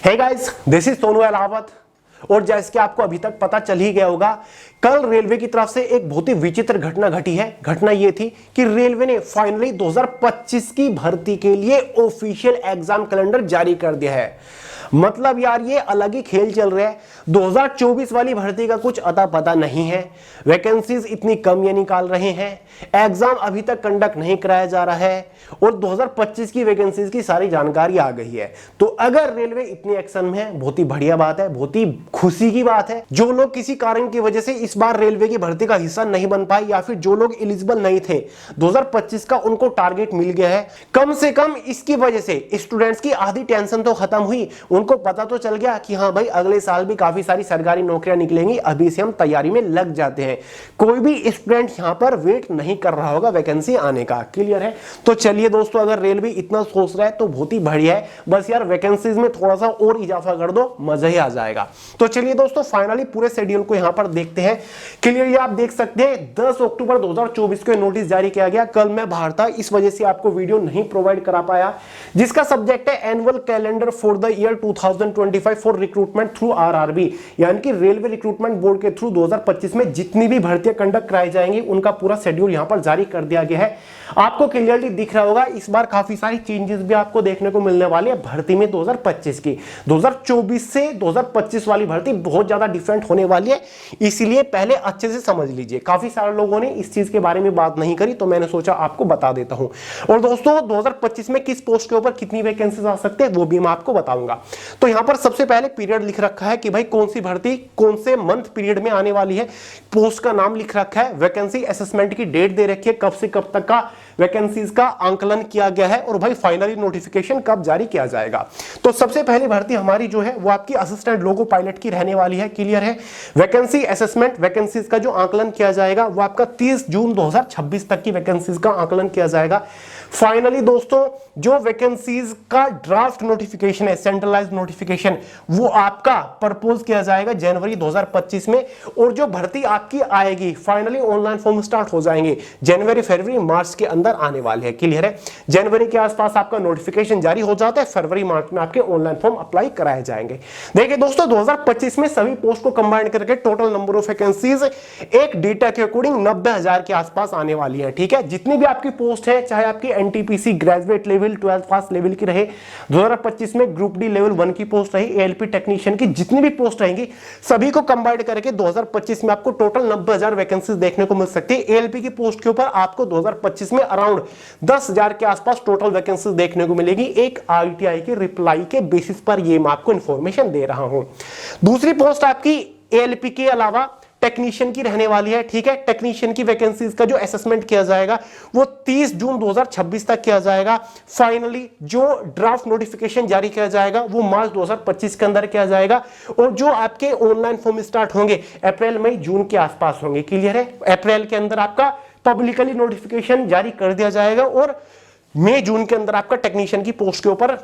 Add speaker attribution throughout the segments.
Speaker 1: Hey guys, this is Sonu Alawat. और जैसे कि आपको अभी तक पता चल ही गया होगा, कल रेलवे की तरफ से एक बहुत ही विचित्र घटना घटी है। घटना यह थी कि रेलवे ने फाइनली 2025 की भर्ती के लिए ऑफिशियल एग्जाम कैलेंडर जारी कर दिया है। मतलब यार ये अलग ही खेल चल रहा है। 2024 वाली भर्ती का कुछ अता पता नहीं है, वैकेंसीज इतनी कम ये निकाल रहे हैं, एग्जाम अभी तक कंडक्ट नहीं कराया जा रहा है और 2025 की वैकेंसीज की सारी जानकारी आ गई है। तो अगर रेलवे इतनी एक्शन में है, बहुत ही बढ़िया बात है, बहुत ही खुशी की बात है। जो लोग किसी कारण की वजह से इस बार रेलवे की भर्ती का हिस्सा नहीं बन पाए या फिर जो लोग एलिजिबल नहीं थे, 2025 का उनको टारगेट मिल गया है। कम से कम इसकी वजह से स्टूडेंट्स की आधी टेंशन तो खत्म हुई। उनको पता तो चल गया कि हाँ भाई, अगले साल भी काफी सारी सरकारी नौकरियां निकलेंगी, अभी से हम तैयारी में लग जाते हैं। कोई भी स्टूडेंट यहां पर वेट नहीं कर रहा होगा वैकेंसी आने का। क्लियर है? तो चलिए दोस्तों, अगर रेलवे इतना सोच रहा है तो बहुत ही बढ़िया है। बस यार वैकेंसीज में थोड़ा सा और इजाफा कर दो, मजा ही आ जाएगा। तो चलिए दोस्तों, फाइनली पूरे शेड्यूल को यहां पर देखते हैं। क्लियरली आप देख सकते हैं 10 अक्टूबर 2024 को नोटिस जारी किया गया। कल मैं बाहर था, इस वजह से आपको वीडियो नहीं प्रोवाइड करा पाया, जिसका सब्जेक्ट है annual calendar for the year 2025 for recruitment through RRB, यानी कि रेलवे रिक्रूटमेंट बोर्ड के थ्रू 2025 में जितनी भी भर्तियां कंडक्ट कराई जाएंगी उनका पूरा शेड्यूल यहां पर जारी कर दिया गया है। आपको क्लियरली दिख रहा होगा, इस बार काफी सारी चेंजेस भी आपको देखने को मिलने वाली है भर्ती में 2025 की। 2024 से 2025 वाली भर्ती बहुत ज्यादा डिफरेंट होने वाली है, इसीलिए पहले अच्छे से समझ लीजिए। काफी सारे लोगों ने इस चीज के बारे में बात नहीं करी, तो मैंने सोचा आपको बता देता हूं। और दोस्तों 2025 में किस पोस्ट के ऊपर कितनी वैकेंसीज आ सकते हैं वो भी मैं आपको बताऊंगा। तो यहां पर सबसे पहले पीरियड लिख रखा है कि भाई कौन सी भर्ती कौन से मंथ पीरियड में आने वाली है। पोस्ट का नाम लिख रखा है, वैकेंसी असेसमेंट की डेट दे रखी है, कब से कब तक का वैकेंसीज का आंकलन किया गया है, और भाई फाइनली नोटिफिकेशन कब जारी किया जाएगा। तो सबसे पहली भर्ती हमारी जो है वो आपकी असिस्टेंट लोगो पायलट की रहने वाली है। क्लियर है? वैकेंसी असेसमेंट, वैकेंसीज का जो आंकलन किया जाएगा वो आपका 30 जून 2026 तक की वैकेंसीज का आंकलन किया जाएगा। फाइनली दोस्तों, जो वैकेंसीज का ड्राफ्ट नोटिफिकेशन है, सेंट्रलाइज्ड नोटिफिकेशन, वो आपका प्रपोज किया जाएगा जनवरी 2025 में। और जो भर्ती आपकी आएगी, फाइनली ऑनलाइन फॉर्म स्टार्ट हो जाएंगे जनवरी, फरवरी, मार्च के अंदर आने वाले हैं। क्लियर है? जनवरी के आसपास आपका नोटिफिकेशन जारी हो जाता है, फरवरी मार्च में आपके ऑनलाइन फॉर्म अप्लाई कराए जाएंगे। देखिए दोस्तों, 2025 में सभी पोस्ट को कंबाइन करके टोटल नंबर ऑफ वैकेंसीज एक डेटा के अकॉर्डिंग 90,000 के आसपास आने वाली है। ठीक है? जितनी भी आपकी पोस्ट है, चाहे आपकी एनटीपीसी ग्रेजुएट लेवल 12th पास लेवल की रहे, 2025 में ग्रुप डी लेवल 1 की पोस्ट रही, एएलपी टेक्नीशियन की जितनी भी पोस्ट रहेंगी सभी को कंबाइन करके 2025 में आपको टोटल 90,000 वैकेंसीज देखने को मिल सकती है। एएलपी की पोस्ट के ऊपर आपको 2025 में अराउंड 10,000 के आसपास टोटल वैकेंसीज देखने को मिलेगी। एक आईटीआई के रिप्लाई के बेसिस पर ये मैं आपको इंफॉर्मेशन दे रहा हूं। दूसरी पोस्ट आपकी एएलपी के अलावा टेक्नीशियन की रहने वाली है। ठीक है? टेक्नीशियन की वैकेंसीज का जो असेसमेंट किया जाएगा वो 30 जून 2026 तक किया जाएगा। फाइनली जो ड्राफ्ट नोटिफिकेशन जारी किया जाएगा वो मार्च 2025 के अंदर किया जाएगा, और जो आपके ऑनलाइन फॉर्म स्टार्ट होंगे अप्रैल, मई, जून के आसपास होंगे। क्लियर है? अप्रैल के अंदर आपका पब्लिकली नोटिफिकेशन जारी कर दिया जाएगा और मई, जून के अंदर आपका टेक्नीशियन की पोस्ट के ऊपर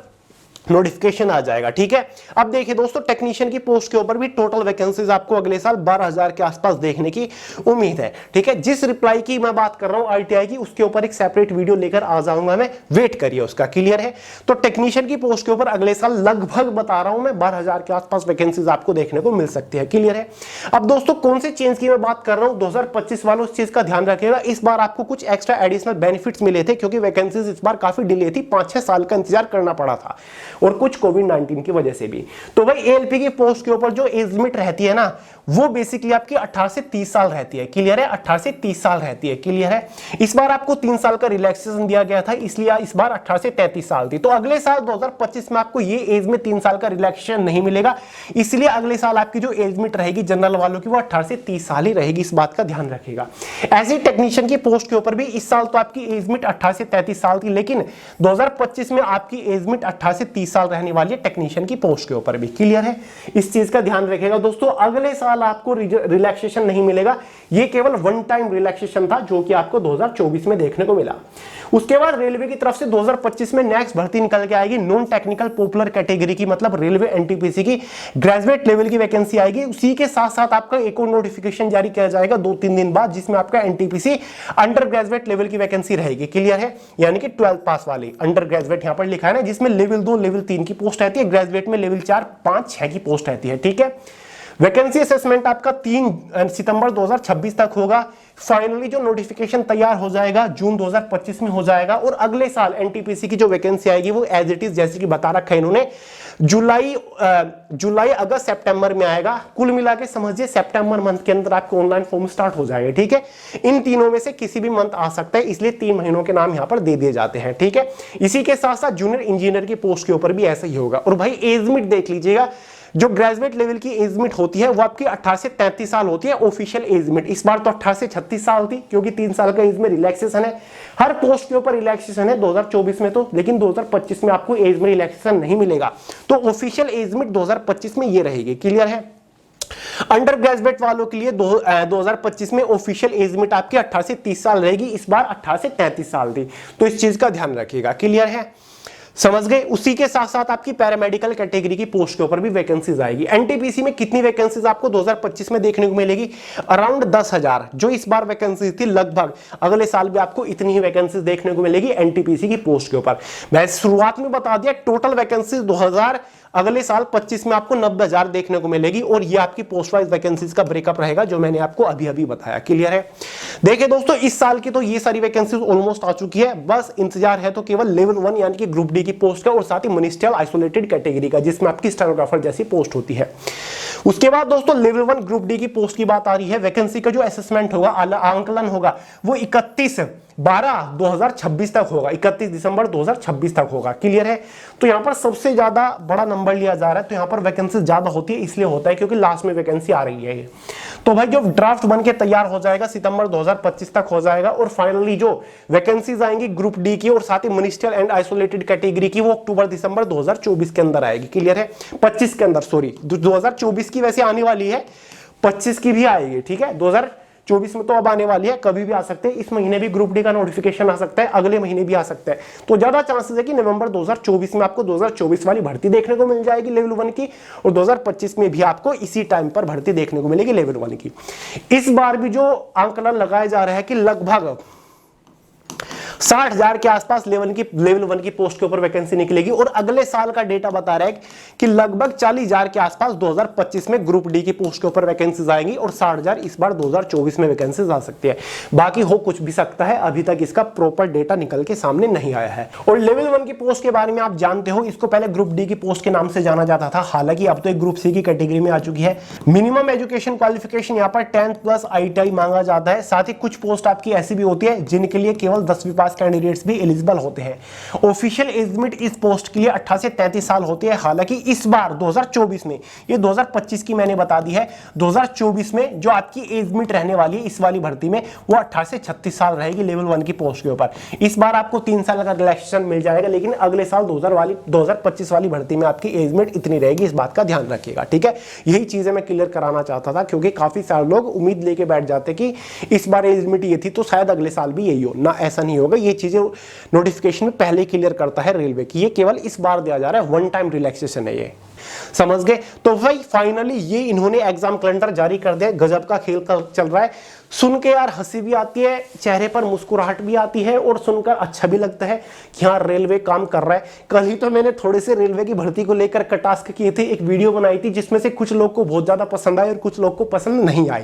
Speaker 1: नोटिफिकेशन आ जाएगा। ठीक है? अब देखिए दोस्तों, टेक्नीशियन की पोस्ट के ऊपर भी टोटल वैकेंसीज आपको अगले साल 12,000 के आसपास देखने की उम्मीद है। ठीक है? जिस रिप्लाई की मैं बात कर रहा हूं आईटीआई की, उसके ऊपर एक सेपरेट वीडियो लेकर आ जाऊंगा मैं, वेट करिए उसका। क्लियर है? तो टेक्नीशियन की पोस्ट के ऊपर अगले साल लगभग बता रहा हूं मैं 12,000 के आसपास वैकेंसीज आपको देखने को मिल सकती है। क्लियर है? अब दोस्तों, कौन से चेंज की मैं बात कर रहा हूं 2025 वालों, उस चीज का ध्यान रखिएगा। इस बार आपको कुछ एक्स्ट्रा एडिशनल बेनिफिट्स मिले थे, क्योंकि वैकेंसीज इस बार काफी डिले थी, 5-6 साल का इंतजार करना पड़ा था, और कुछ कोविड-19 की वजह से भी। तो भाई एएलपी की पोस्ट के ऊपर जो एज लिमिट रहती है ना, वो बेसिकली आपकी 18 से 30 साल रहती है। क्लियर है? 18 से 30 साल रहती है। क्लियर है? इस बार आपको 3 साल का रिलैक्सेशन दिया गया था, इसलिए इस बार 18 से 33 साल थी। तो अगले साल 2025 में आपको ये एज में 3 साल का रिलैक्सेशन नहीं मिलेगा, इसलिए अगले साल आपकी जो एज लिमिट रहेगी जनरल वालों की वो 18 से 30 साल ही रहेगी। इस बात का ध्यान रखिएगा। ऐसे टेक्नीशियन की पोस्ट के ऊपर भी इस साल तो आपकी एज लिमिट 18 से 33 साल थी, लेकिन 2025 में आपकी एज लिमिट 18 से 30 साल रहने वाली है टेक्नीशियन की पोस्ट के ऊपर भी। क्लियर है? इस चीज का ध्यान रखिएगा दोस्तों। अगले साल आपको रिलैक्सेशन नहीं मिलेगा, ये केवल वन टाइम रिलैक्सेशन था जो कि आपको 2024 में देखने को मिला। उसके बाद रेलवे की तरफ से 2025 में नेक्स्ट भर्ती निकल के आएगी नॉन टेक्निकल पॉपुलर कैटेगरी की, मतलब रेलवे एनटीपीसी की ग्रेजुएट लेवल की वैकेंसी आएगी। उसी के साथ साथ आपका एक और नोटिफिकेशन जारी किया जाएगा 2-3 दिन बाद, जिसमें आपका एनटीपीसी अंडर ग्रेजुएट लेवल की वैकेंसी रहेगी। क्लियर है? यानी कि 12th पास वाली अंडर ग्रेजुएट यहां पर लिखा है ना, जिसमें लेवल 2, लेवल लेवल 3 की पोस्ट रहती है, ग्रेजुएट में लेवल 4, 5, 6 की पोस्ट रहती है। ठीक है, वैकेंसी असेसमेंट आपका 3 सितंबर 2026 तक होगा। फाइनली जो नोटिफिकेशन तैयार हो जाएगा जून 2025 में हो जाएगा, और अगले साल एनटीपीसी की जो वैकेंसी आएगी वो एज इट इज जैसे कि बता रखा है इन्होंने, जुलाई अगस्त सितंबर में आएगा। कुल मिला के समझिए सितंबर मंथ के अंदर आपको ऑनलाइन फॉर्म स्टार्ट हो जाएगा। ठीक है, इन तीनों में से किसी भी मंथ आ सकता है, इसलिए 3 महीनों के नाम यहां पर दे दिए जाते हैं। ठीक है, इसी के साथ साथ जूनियर इंजीनियर की पोस्ट के ऊपर भी ऐसा ही होगा। और भाई एज लिमिट देख लीजिएगा, जो ग्रेजुएट लेवल की एज लिमिट होती है वो आपकी 18 से 33 साल होती है ऑफिशियल एज लिमिट। इस बार तो 18 से 36 साल थी, क्योंकि 3 साल का एज में रिलैक्सेशन है। हर पोस्ट के ऊपर रिलैक्सेशन है 2024 में तो, लेकिन 2025 में आपको एज में रिलैक्सेशन नहीं मिलेगा। तो ऑफिशियल एज लिमिट 2025 में ये रहेगी। क्लियर है? अंडर ग्रेजुएट वालों के लिए 2025 में ऑफिशियल एज लिमिट आपकी 18 से 30 साल रहेगी। इस बार 18 से 33 साल थी, तो इस चीज का ध्यान रखिएगा। क्लियर है? समझ गए? उसी के साथ साथ आपकी पैरामेडिकल कैटेगरी की पोस्ट के ऊपर भी वैकेंसीज आएगी। एनटीपीसी में कितनी वैकेंसीज आपको 2025 में देखने को मिलेगी? अराउंड 10,000। जो इस बार वैकेंसी थी, लगभग अगले साल भी आपको इतनी ही वैकेंसीज देखने को मिलेगी एनटीपीसी की पोस्ट के ऊपर। मैं शुरुआत में बता दिया, टोटल वैकेंसीज 2000, अगले साल 25 में आपको 90,000 देखने को मिलेगी, और ये आपकी पोस्ट वाइज वैकेंसीज का ब्रेकअप रहेगा जो मैंने आपको अभी अभी बताया। क्लियर है? देखिए दोस्तों, इस साल की तो ये सारी वैकेंसीज ऑलमोस्ट आ चुकी है, बस इंतजार है तो केवल लेवल 1 यानी कि ग्रुप डी की पोस्ट का, और साथ ही मिनिस्ट्रियल आइसोलेटेड कैटेगरी का, जिसमें आपकी स्टेनोग्राफर जैसी पोस्ट होती है। उसके बाद दोस्तों लेवल 1 ग्रुप डी की पोस्ट की बात आ रही है। वैकेंसी का जो असेसमेंट होगा, आंकलन होगा, वो 31/12/2026 तक होगा, 31 दिसंबर 2026 तक होगा। क्लियर है? तो यहां पर सबसे ज्यादा बड़ा नंबर लिया जा रहा है, तो यहां पर वैकेंसी ज्यादा होती है, इसलिए होता है क्योंकि लास्ट में वैकेंसी आ रही है ये। तो भाई जो ड्राफ्ट बन के तैयार हो जाएगा सितंबर 2025 तक हो जाएगा, और फाइनली जो वैकेंसीज आएंगी ग्रुप डी की और साथ ही मिनिस्ट्रियल एंड आइसोलेटेड कैटेगरी की, वो अक्टूबर दिसंबर 2024 के अंदर आएगी। क्लियर है? 25 के अंदर, सॉरी 2024 की वैसे आने वाली है, 25 की भी आएगी। ठीक है, 2024 में तो अब आने वाली है, कभी भी आ सकते हैं। इस महीने भी ग्रुप डी का नोटिफिकेशन आ सकता है, अगले महीने भी आ सकता है। तो ज्यादा चांसेस है कि नवंबर 2024 में आपको 2024 वाली भर्ती देखने को मिल जाएगी लेवल 1 की, और 2025 में भी आपको इसी टाइम पर भर्ती देखने को मिलेगी लेवल 1 की। इस बार भी जो आंकलन लगाया जा रहा है कि लगभग 60,000 के आसपास लेवल 1 की पोस्ट के ऊपर वैकेंसी निकलेगी, और अगले साल का डेटा बता रहा है कि लगभग 40,000 के आसपास 2025 में ग्रुप डी की पोस्ट के ऊपर वैकेंसीज आएंगी, और 60,000 इस बार 2024 में वैकेंसीज आ सकती है। बाकी हो कुछ भी सकता है, अभी तक इसका प्रॉपर डेटा निकल के सामने नहीं आया है। और लेवल 1 की पोस्ट के बारे में आप जानते हो, इसको पहले ग्रुप डी की पोस्ट के नाम से जाना जाता था, हालांकि अब तो एक ग्रुप सी की कैटेगरी में आ चुकी है। मिनिमम एजुकेशन क्वालिफिकेशन यहाँ पर 10th प्लस ITI मांगा जाता है। साथ ही कुछ पोस्ट आपकी ऐसी भी होती है जिनके लिए केवल 10वीं पास कैंडिडेट्स भी एलिजिबल होते हैं। ऑफिशियल एज लिमिट इस पोस्ट के लिए 18 से 33 साल होती है। हालांकि इस बार 2024 में, ये 2025 की मैंने बता दी है, 2024 में जो आपकी एज लिमिट रहने वाली है इस वाली भर्ती में, वो 18 से 36 साल रहेगी लेवल 1 की पोस्ट के ऊपर। इस बार आपको 3 साल का रिलैक्सेशन मिल जाएगा, लेकिन अगले साल 2025 वाली भर्ती में आपकी एज लिमिट इतनी रहेगी, इस बात का ध्यान रखिएगा। ठीक है, यही चीजें मैं क्लियर कराना चाहता था, क्योंकि काफी सारे लोग उम्मीद लेके बैठ जाते कि इस बार एज लिमिट ये थी तो शायद अगले साल भी यही हो ना, ऐसा नहीं होगा। ये चीजें नोटिफिकेशन में पहले क्लियर करता है रेलवे की, ये केवल इस बार दिया जा रहा है, 1 टाइम रिलैक्सेशन है ये। समझ गए? तो भाई फाइनली ये इन्होंने एग्जाम कैलेंडर जारी कर दिया। गजब का खेल चल रहा है। सुन के यार हंसी भी आती है, चेहरे पर मुस्कुराहट भी आती है, और सुनकर अच्छा भी लगता है कि हाँ रेलवे काम कर रहा है। कल ही तो मैंने थोड़े से रेलवे की भर्ती को लेकर टास्क किए थे, एक वीडियो बनाई थी जिसमें से कुछ लोग को बहुत ज्यादा पसंद आई और कुछ लोग को पसंद नहीं आई।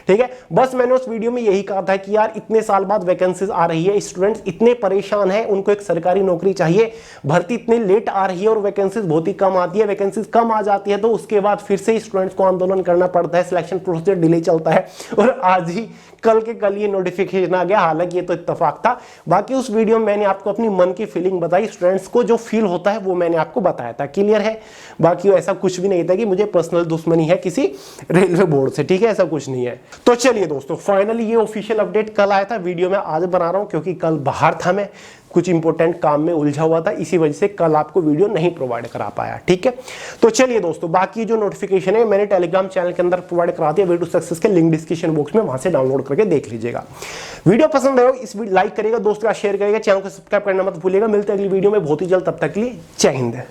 Speaker 1: ठीक है, बस मैंने उस वीडियो में यही कहा था कि यार इतने साल बाद वैकेंसीज आ रही है, स्टूडेंट्स इतने परेशान है, उनको एक सरकारी नौकरी चाहिए, भर्ती इतनी लेट आ रही है और वैकेंसीज बहुत ही कम आती है। वैकेंसीज कम आ जाती है तो उसके बाद फिर से स्टूडेंट्स को आंदोलन करना पड़ता है, सिलेक्शन प्रोसीजर डिले चलता है, और आज ही कल के कल ये नोटिफिकेशन आ गया। हालांकि ये तो इत्तेफाक था, बाकी उस वीडियो में मैंने आपको अपनी मन की फीलिंग बताई, स्टूडेंट्स को जो फील होता है वो मैंने आपको बताया था। क्लियर है? बाकी ऐसा कुछ भी नहीं था कि मुझे पर्सनल दुश्मनी है किसी रेलवे बोर्ड से। ठीक है, ऐसा कुछ नहीं है। तो चलिए दोस्तों, फाइनली ये ऑफिशियल अपडेट कल आया था, वीडियो में आज बना रहा हूं क्योंकि कल बाहर था, मैं कुछ इंपॉर्टेंट काम में उलझा हुआ था, इसी वजह से कल आपको वीडियो नहीं प्रोवाइड करा पाया। ठीक है, तो चलिए दोस्तों, बाकी जो नोटिफिकेशन है मैंने टेलीग्राम चैनल के अंदर प्रोवाइड करा दिया, वे टू सक्सेस के लिंक डिस्क्रिप्शन बॉक्स में, वहां से डाउनलोड करके देख लीजिएगा। वीडियो पसंद आए इस वीडियो लाइक करिएगा, दोस्तों का शेयर करिएगा, चैनल को सब्सक्राइब करना मत भूलिएगा। मिलते हैं अगली वीडियो में बहुत ही जल्द, तब तक के लिए जय हिंद।